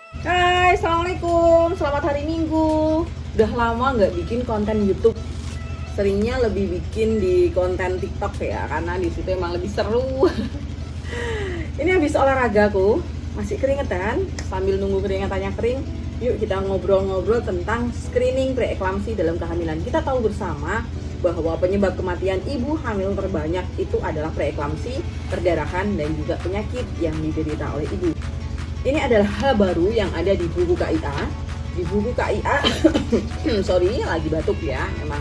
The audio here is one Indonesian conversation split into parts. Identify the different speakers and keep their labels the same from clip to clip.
Speaker 1: Hai, Assalamualaikum, selamat hari Minggu. Udah lama nggak bikin konten YouTube. Seringnya lebih bikin di konten TikTok ya, karena di situ emang lebih seru. Ini habis olahraga aku, masih keringetan. Sambil nunggu keringetannya kering, yuk kita ngobrol-ngobrol tentang screening preeklamsi dalam kehamilan. Kita tahu bersama bahwa penyebab kematian ibu hamil terbanyak itu adalah preeklamsi, perdarahan, dan juga penyakit yang diderita oleh ibu. Ini adalah hal baru yang ada di buku KIA. Di buku KIA, sorry, lagi batuk ya, emang.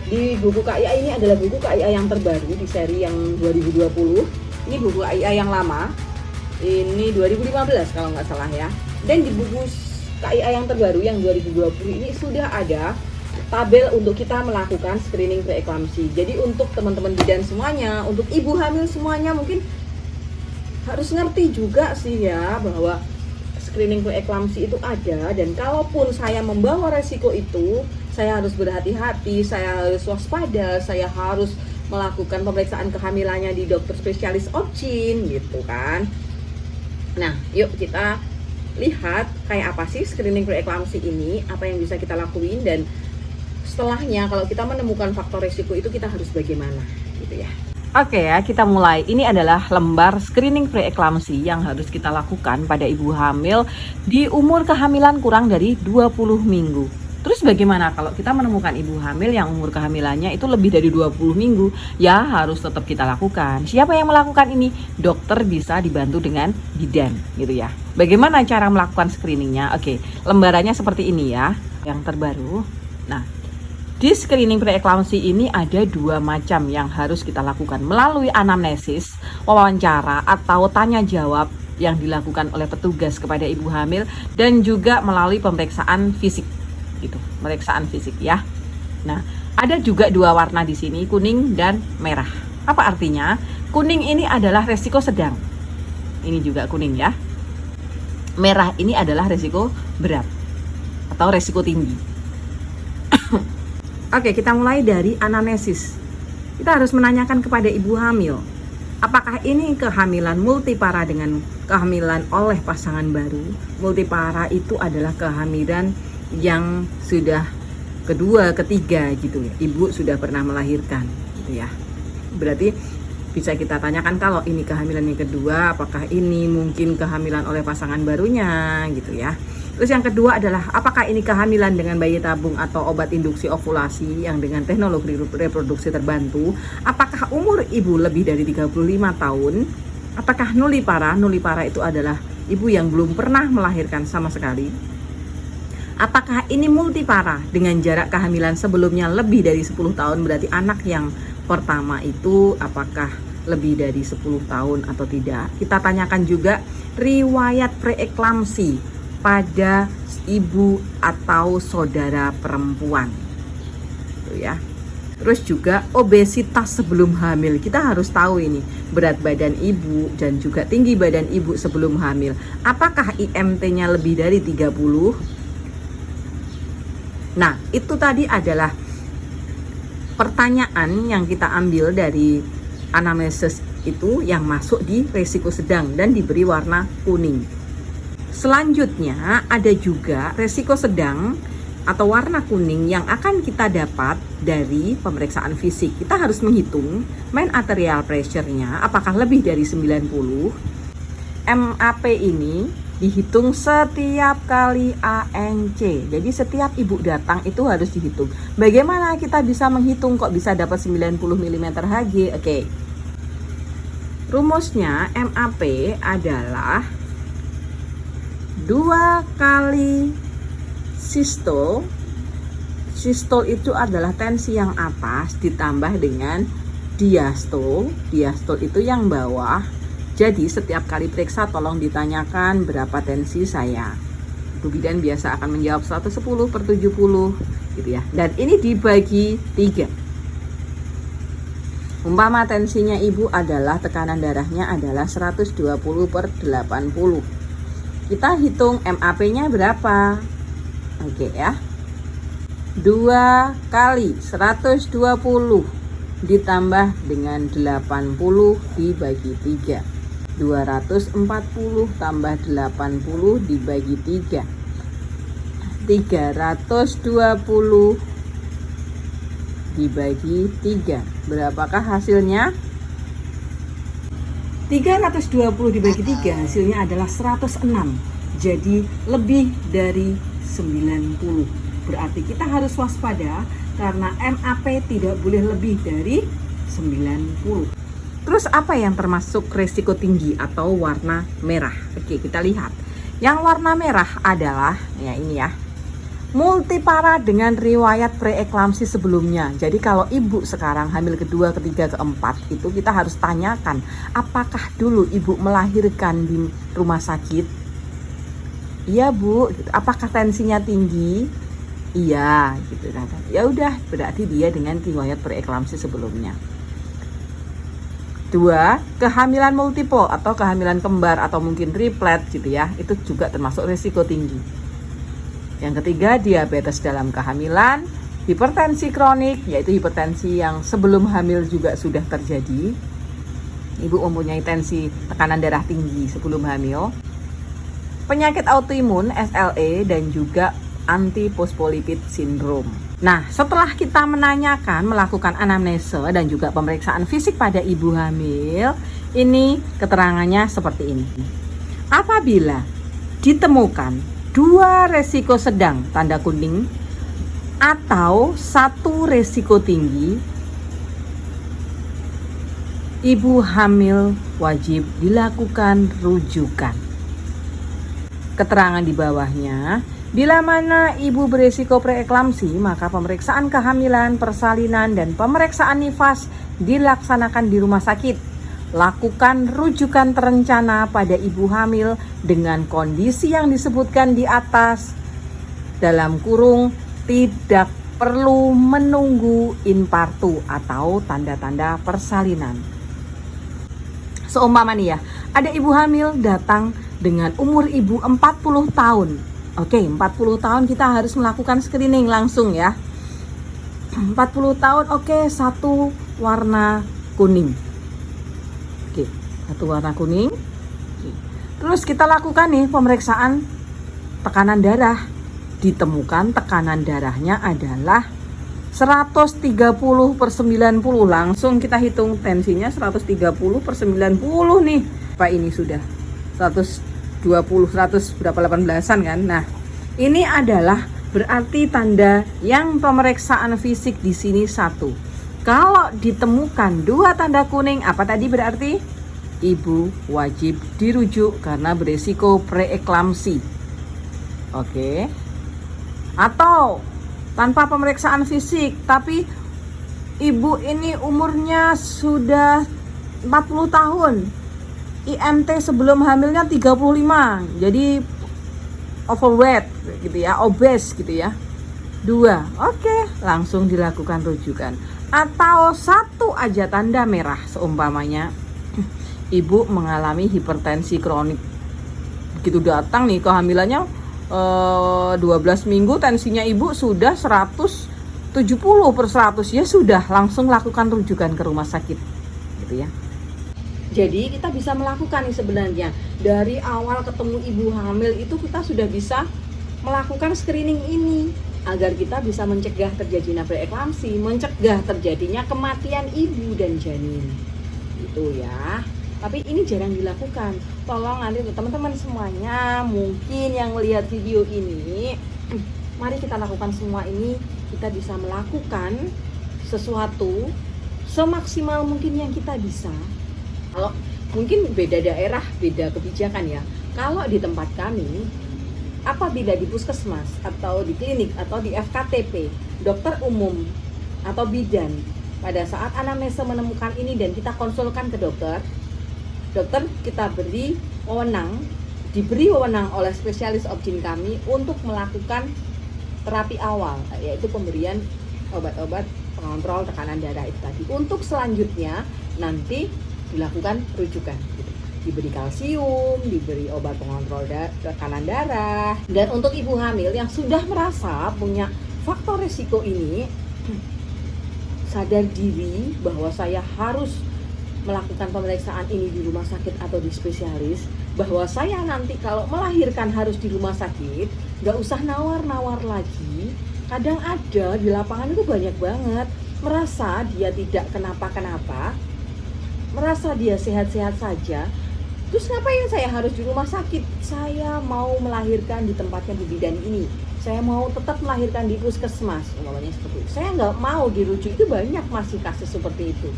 Speaker 1: Di buku KIA ini adalah buku KIA yang terbaru di seri yang 2020. Ini buku KIA yang lama. Ini 2015 kalau nggak salah ya. Dan di buku KIA yang terbaru yang 2020 ini sudah ada tabel untuk kita melakukan screening preeklamsi. Jadi untuk teman-teman bidan semuanya, untuk ibu hamil semuanya mungkin harus ngerti juga sih ya bahwa screening preeklamsi itu ada, dan kalaupun saya membawa resiko itu, saya harus berhati-hati, saya harus waspada, saya harus melakukan pemeriksaan kehamilannya di dokter spesialis OBGYN gitu kan. Nah, yuk kita lihat kayak apa sih screening preeklamsi ini, apa yang bisa kita lakuin, dan setelahnya kalau kita menemukan faktor resiko itu kita harus bagaimana gitu ya. Oke ya, kita mulai. Ini adalah lembar screening preeklamsi yang harus kita lakukan pada ibu hamil di umur kehamilan kurang dari 20 minggu. Terus bagaimana kalau kita menemukan ibu hamil yang umur kehamilannya itu lebih dari 20 minggu? Ya harus tetap kita lakukan. Siapa yang melakukan ini? Dokter bisa dibantu dengan bidan gitu ya. Bagaimana cara melakukan screeningnya? Oke, lembarannya seperti ini ya, yang terbaru. Nah, di screening preeklamsi ini ada dua macam yang harus kita lakukan, melalui anamnesis, wawancara atau tanya jawab yang dilakukan oleh petugas kepada ibu hamil, dan juga melalui pemeriksaan fisik gitu, pemeriksaan fisik ya. Nah, ada juga dua warna di sini, kuning dan merah. Apa artinya? Kuning ini adalah resiko sedang. Ini juga kuning ya. Merah ini adalah resiko berat atau resiko tinggi. Oke, kita mulai dari anamnesis. Kita harus menanyakan kepada ibu hamil, apakah ini kehamilan multipara dengan kehamilan oleh pasangan baru? Multipara itu adalah kehamilan yang sudah kedua, ketiga gitu ya. Ibu sudah pernah melahirkan gitu ya. Berarti bisa kita tanyakan kalau ini kehamilan yang kedua, apakah ini mungkin kehamilan oleh pasangan barunya gitu ya. Terus yang kedua adalah apakah ini kehamilan dengan bayi tabung atau obat induksi ovulasi yang dengan teknologi reproduksi terbantu? Apakah umur ibu lebih dari 35 tahun? Apakah nullipara? Nullipara itu adalah ibu yang belum pernah melahirkan sama sekali. Apakah ini multipara dengan jarak kehamilan sebelumnya lebih dari 10 tahun? Berarti anak yang pertama itu apakah lebih dari 10 tahun atau tidak? Kita tanyakan juga riwayat preeklamsi pada ibu atau saudara perempuan itu ya. Terus juga obesitas sebelum hamil. Kita harus tahu ini berat badan ibu dan juga tinggi badan ibu sebelum hamil. Apakah IMT-nya lebih dari 30? Nah, itu tadi adalah pertanyaan yang kita ambil dari anamnesis itu yang masuk di resiko sedang dan diberi warna kuning. Selanjutnya ada juga resiko sedang atau warna kuning yang akan kita dapat dari pemeriksaan fisik. Kita harus menghitung main arterial pressure-nya apakah lebih dari 90. MAP ini dihitung setiap kali ANC. Jadi setiap ibu datang itu harus dihitung. Bagaimana kita bisa menghitung kok bisa dapat 90 mm Hg? Oke. Rumusnya MAP adalah 2 kali sistol. Sistol itu adalah tensi yang atas ditambah dengan diastol. Diastol itu yang bawah. Jadi setiap kali periksa tolong ditanyakan berapa tensi saya. Bu bidan biasa akan menjawab 110/70 gitu ya. Dan ini dibagi 3. Umpama tensinya ibu adalah, tekanan darahnya adalah 120/80. Kita hitung MAP-nya berapa? Oke ya. 2 kali 120 ditambah dengan 80 dibagi 3. 240 tambah 80 dibagi 3. 320 dibagi 3. Berapakah hasilnya? 320 dibagi 3 hasilnya adalah 106. Jadi lebih dari 90. Berarti kita harus waspada karena MAP tidak boleh lebih dari 90. Terus apa yang termasuk resiko tinggi atau warna merah? Oke, kita lihat. Yang warna merah adalah ya ini ya. Multipara dengan riwayat preeklamsi sebelumnya. Jadi kalau ibu sekarang hamil kedua, ketiga, keempat, itu kita harus tanyakan apakah dulu ibu melahirkan di rumah sakit? Iya bu, apakah tensinya tinggi? Iya, gitu. Ya udah, berarti dia dengan riwayat preeklamsi sebelumnya. 2, kehamilan multiple atau kehamilan kembar atau mungkin triplet gitu ya, itu juga termasuk risiko tinggi. Yang ketiga, diabetes dalam kehamilan, hipertensi kronik, yaitu hipertensi yang sebelum hamil juga sudah terjadi. Ibu mempunyai tensi tekanan darah tinggi sebelum hamil. Penyakit autoimun, SLE, dan juga antiphospholipid syndrome. Nah, setelah kita melakukan anamnese dan juga pemeriksaan fisik pada ibu hamil, ini keterangannya seperti ini. Apabila ditemukan 2 resiko sedang tanda kuning atau 1 resiko tinggi, ibu hamil wajib dilakukan rujukan. Keterangan di bawahnya, bila mana ibu beresiko preeklamsi, maka pemeriksaan kehamilan, persalinan, dan pemeriksaan nifas dilaksanakan di rumah sakit. Lakukan rujukan terencana pada ibu hamil dengan kondisi yang disebutkan di atas, dalam kurung tidak perlu menunggu infartu atau tanda-tanda persalinan. Seumpama nih ya, ada ibu hamil datang dengan umur ibu 40 tahun. Oke, 40 tahun kita harus melakukan screening langsung ya. 40 tahun, oke, 1 warna kuning. Oke, 1 warna kuning. Oke. Terus kita lakukan nih pemeriksaan tekanan darah. Ditemukan tekanan darahnya adalah 130/90. Langsung kita hitung tensinya 130/90 nih. Pak ini sudah 120, 100 berapa 18-an kan. Nah, ini adalah berarti tanda yang pemeriksaan fisik di sini 1. Kalau ditemukan 2 tanda kuning, apa tadi berarti? Ibu wajib dirujuk karena beresiko preeklamsi. Oke. Atau tanpa pemeriksaan fisik, tapi ibu ini umurnya sudah 40 tahun. IMT sebelum hamilnya 35. Jadi overweight gitu ya, obes gitu ya. 2. Oke, langsung dilakukan rujukan. Atau 1 aja tanda merah, seumpamanya ibu mengalami hipertensi kronik. Begitu datang nih kehamilannya 12 minggu, tensinya ibu sudah 170/100, ya sudah langsung lakukan rujukan ke rumah sakit gitu ya. Jadi kita bisa melakukan nih sebenarnya dari awal ketemu ibu hamil itu kita sudah bisa melakukan screening ini agar kita bisa mencegah terjadinya preeklamsi, mencegah terjadinya kematian ibu dan janin. Gitu ya. Tapi ini jarang dilakukan. Tolong nanti teman-teman semuanya mungkin yang melihat video ini, mari kita lakukan semua ini. Kita bisa melakukan sesuatu semaksimal mungkin yang kita bisa. Kalau mungkin beda daerah, beda kebijakan ya. Kalau di tempat kami, apabila di puskesmas atau di klinik atau di FKTP, dokter umum atau bidan pada saat anamnese menemukan ini dan kita konsulkan ke dokter kita diberi wewenang oleh spesialis obgyn kami untuk melakukan terapi awal, yaitu pemberian obat-obat pengontrol tekanan darah itu tadi. Untuk selanjutnya nanti dilakukan rujukan gitu. Diberi kalsium, diberi obat pengontrol tekanan darah. Dan untuk ibu hamil yang sudah merasa punya faktor risiko ini, sadar diri bahwa saya harus melakukan pemeriksaan ini di rumah sakit atau di spesialis, bahwa saya nanti kalau melahirkan harus di rumah sakit, nggak usah nawar-nawar lagi. Kadang ada di lapangan itu banyak banget, merasa dia tidak kenapa-kenapa, merasa dia sehat-sehat saja. Terus ngapain saya harus di rumah sakit? Saya mau melahirkan di tempatnya Bu Bidan ini. Saya mau tetap melahirkan di puskesmas, umpamanya seperti itu. Saya nggak mau dirujuk, itu banyak masih kasus seperti itu.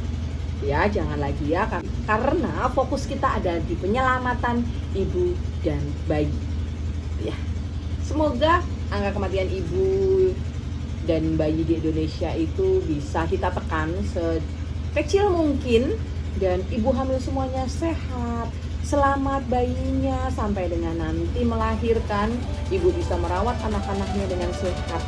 Speaker 1: Ya, jangan lagi ya, karena fokus kita ada di penyelamatan ibu dan bayi. Ya, semoga angka kematian ibu dan bayi di Indonesia itu bisa kita tekan sekecil mungkin, dan ibu hamil semuanya sehat, selamat bayinya, sampai dengan nanti melahirkan ibu bisa merawat anak-anaknya dengan sehat.